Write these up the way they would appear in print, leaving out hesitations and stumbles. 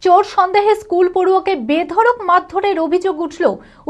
চোর সন্দেহে স্কুল পড়ুয়াকে বেধড়ক মারধরের অভিযোগ উঠল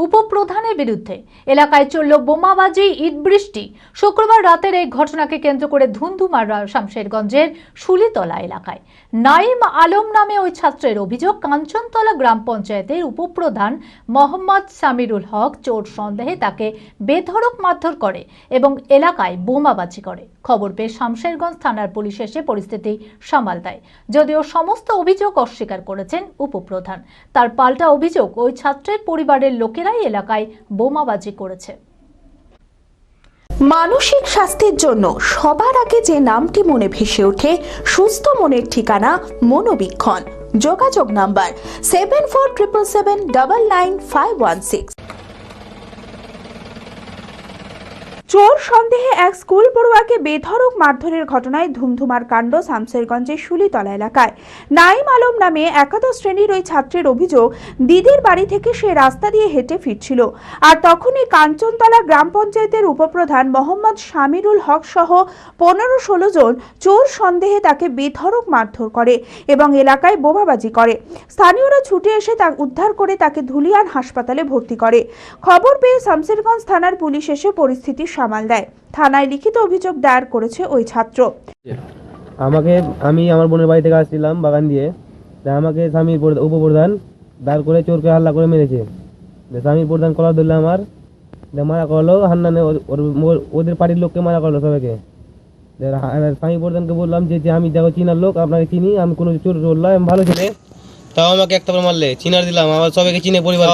উপপ্রধানের বিরুদ্ধে। এলাকায় চলল বোমাবাজি, ইট বৃষ্টি। শুক্রবার রাতের এই ঘটনাকে কেন্দ্র করে ধুন্ধুমার শামশেরগঞ্জের শুলিতলা এলাকায়। নাইম আলম নামে ওই ছাত্রের অভিযোগ, কাঞ্চনতলা গ্রাম পঞ্চায়েতের উপপ্রধান মোহাম্মদ সামিরুল হক চোর সন্দেহে তাকে বেধড়ক মারধর করে এবং এলাকায় বোমাবাজি করে। খবর পেয়ে শামশেরগঞ্জ থানার পুলিশ এসে পরিস্থিতি সামাল দেয়। যদিও সমস্ত অভিযোগ অস্বীকার করেছেন উপপ্রধান, তার পাল্টা অভিযোগ ওই ছাত্রের পরিবারের লোকেরাই এলাকায় বোমাবাজি করেছে। মানসিক স্বাস্থ্যের জন্য সবার আগে যে নামটি মনে ভেসে ওঠে, সুস্থ মনের ঠিকানা মনোবীক্ষণ। যোগাযোগ নাম্বার 7477799516। চোর সন্দেহে এক স্কুল পড়ুয়াকে বেধড়ক মারধরের ঘটনায় ধুমধুমার কাণ্ড শামশেরগঞ্জের শুলিতলা এলাকায়। নাইম আলম নামে একাদশ শ্রেণীর ওই ছাত্রের অভিযোগ, দিদির বাড়ি থেকে সে রাস্তা দিয়ে হেঁটে ফিরছিল, আর তখনই কাঞ্চনতলা গ্রাম পঞ্চায়েতের উপপ্রধান মোহাম্মদ সামিরুল হক সহ 15-16 জন চোর সন্দেহে তাকে বেধড়ক মারধর করে এবং এলাকায় বোমাবাজি করে। স্থানীয়রা ছুটে এসে তা উদ্ধার করে তাকে ধুলিয়ান হাসপাতালে ভর্তি করে। খবর পেয়ে শামশেরগঞ্জ থানার পুলিশ এসে পরিস্থিতি সামাল দেয়। থানায় লিখিত অভিযোগ দায়ের করেছে ওই ছাত্র। আমি আমার বোনের বাড়ি থেকে আসছিলাম বাগান দিয়ে, আমাকে স্বামীর উপপ্রধান দাঁড় করে চোরকে হাল্লা করে মেরেছে। স্বামীর প্রধান কলার ধরলে আমার মারা করলো, হান্নানে ওদের পার্টির লোককে মারা করলো সবাইকে। স্বামী প্রধানকে বললাম যে আমি দেখো চিনার লোক, আপনাকে চিনি, আমি কোনো চোর চললাম, আমি ভালো ছেলে, তাও আমাকে একটা পর মারলে। চিনার দিলাম, আমার সবাইকে চিনে পরিবার,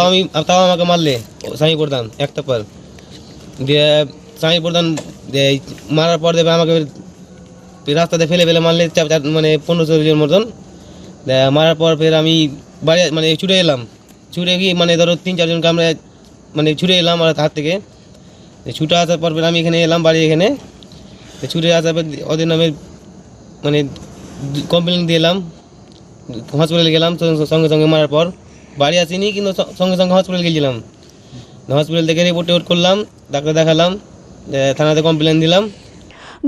তাও আমাকে মারলে স্বামী প্রধান একটা পর দিয়ে। স্বামী প্রধান মারার পর দেবে আমাকে রাস্তাতে ফেলে মারলে, মানে 15-16 জন মতন। মারার পর ফের আমি বাড়ি মানে ছুটে এলাম, ছুটে গিয়ে মানে ধরো 3-4 জনকে আমরা মানে ছুটে এলাম আমার হাত থেকে। ছুটে আসার পর আমি এখানে এলাম বাড়ি, এখানে ছুটে আসার পর ওদের নামে মানে কমপ্লেন দিয়ে এলাম, হসপিটালে গেলাম। সঙ্গে সঙ্গে মারার পর বাড়ি আসিনি, কিন্তু সঙ্গে সঙ্গে হসপিটালে গেছিলাম। হসপিটাল থেকে রিপোর্ট করলাম, ডাক্তার দেখালাম, থানাতে কমপ্লেন দিলাম।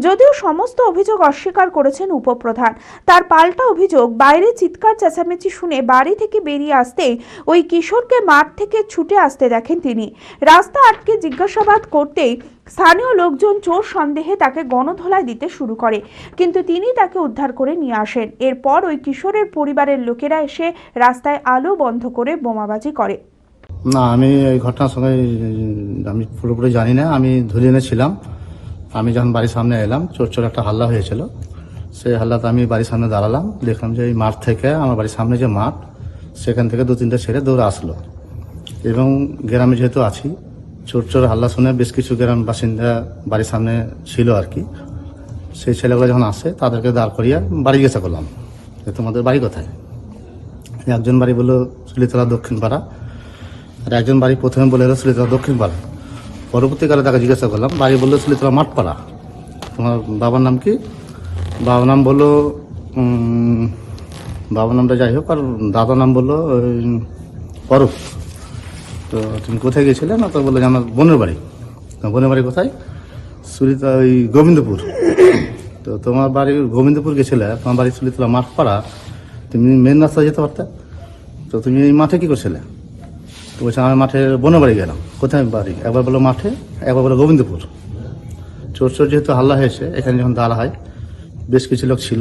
যদিও সমস্ত অভিযোগ অস্বীকার করেছেন উপপ্রধান, তার পাল্টা অভিযোগ, বাইরে চিৎকার চেঁচামেচি শুনে বাড়ি থেকে বেরিয়ে আসতেই ওই কিশোরকে মাঠ থেকে ছুটে আসতে দেখেন তিনি। রাস্তা আটকে জিজ্ঞাসাবাদ করতেই স্থানীয় লোকজন চোর সন্দেহে তাকে গণধোলাই দিতে শুরু করে, কিন্তু তিনি তাকে উদ্ধার করে নিয়ে আসেন। এরপর ওই কিশোরের পরিবারের লোকেরা এসে রাস্তায় আলো বন্ধ করে বোমাবাজি করে। না, আমি এই ঘটনার সঙ্গে আমি পুরোপুরি জানি না। আমি ধুলিয়ানে ছিলাম। আমি যখন বাড়ির সামনে এলাম, চোর একটা হাল্লা হয়েছিল। সেই হাল্লাতে আমি বাড়ির সামনে দাঁড়ালাম, দেখলাম যে এই মাঠ থেকে, আমার বাড়ির সামনে যে মাঠ, সেখান থেকে 2-3টে ছেলে দৌড়ে আসলো। এবং গ্রামে যেহেতু আছি, চোর হাল্লা শুনে বেশ কিছু গ্রাম বাসিন্দা বাড়ির সামনে ছিল আর কি। সেই ছেলেগুলো যখন আসে, তাদেরকে দাঁড় করিয়ে বাড়ি জিজ্ঞাসা করলাম যে তোমাদের বাড়ি কোথায়। একজন বাড়ি বললো শুলিতলা দক্ষিণ পাড়া, আর একজন বাড়ি প্রথমে বলে এলো শুলিতলা দক্ষিণ পাড়া। পরবর্তীকালে তাকে জিজ্ঞাসা করলাম, বাড়ি বললো শুলিতলা মাঠপাড়া। তোমার বাবার নাম কি? বাবার নাম বললো বাবার নামটা যাই হোক, আর দাদার নাম বললো অরূপ। তো তুমি কোথায় গেছিলে? না, তো বললো যে আমার বোনের বাড়ি। বোনের বাড়ি কোথায়? শুলিতলা ওই গোবিন্দপুর। তো তোমার বাড়ি গোবিন্দপুর গেছিলে, তোমার বাড়ি শুলিতলা মাঠপাড়া, তুমি মেন রাস্তায় যেতে পারতে, তো তুমি এই মাঠে কি করছিলে? তো বলছে আমি মাঠে বোনের বাড়ি গেলাম। কোথায় বাড়ি? একবার বলো মাঠে, একবার বলো গোবিন্দপুর। চোর যেহেতু হাল্লা হয়েছে, এখানে যখন দাঁড়া হয়, বেশ কিছু লোক ছিল।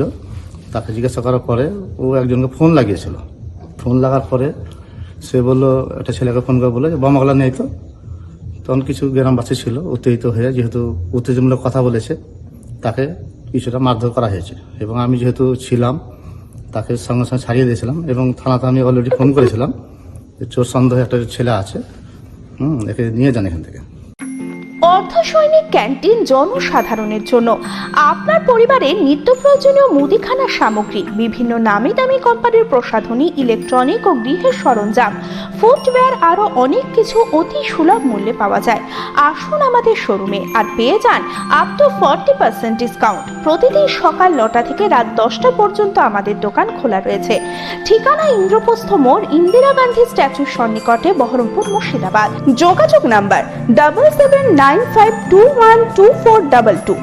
তাকে জিজ্ঞাসা করার পরে ও একজনকে ফোন লাগিয়েছিল। ফোন লাগার পরে সে বললো, একটা ছেলেকে ফোন করে বলে যে বোমাগুলো নেই তো। তখন কিছু গ্রামবাসী ছিল উত্তেজিত হয়ে, যেহেতু উত্তেজনমূলক কথা বলেছে, তাকে কিছুটা মারধর করা হয়েছে। এবং আমি যেহেতু ছিলাম, তাকে সঙ্গে সঙ্গে ছাড়িয়ে দিয়েছিলাম। এবং থানাতে আমি অলরেডি ফোন করেছিলাম যে চোর সন্দেহে একটা ছেলে আছে, একে নিয়ে যান এখান থেকে। অর্ধসৈনিক ক্যান্টিন জনসাধারণের জন্য আপনার পরিবারের নিত্য প্রয়োজনীয় মুদিখানার সামগ্রী, বিভিন্ন নামি দামি কোম্পানির প্রসাধনী, ইলেকট্রনিক ও গৃহের সরঞ্জাম, ফুটওয়্যার, আরো অনেক কিছু অতি সুলভ মূল্যে পাওয়া যায়। আসুন আমাদের শোরুমে আর পেয়ে যান আপ টু 40% ডিসকাউন্ট। প্রতিদিন সকাল 9টা থেকে রাত 10টা পর্যন্ত আমাদের দোকান খোলা রয়েছে। ঠিকানা ইন্দ্রপ্রস্থ মোড়, ইন্দিরা গান্ধী স্ট্যাচুর সন্নিকটে, বহরমপুর, মুর্শিদাবাদ। যোগাযোগ নাম্বার 7795212422।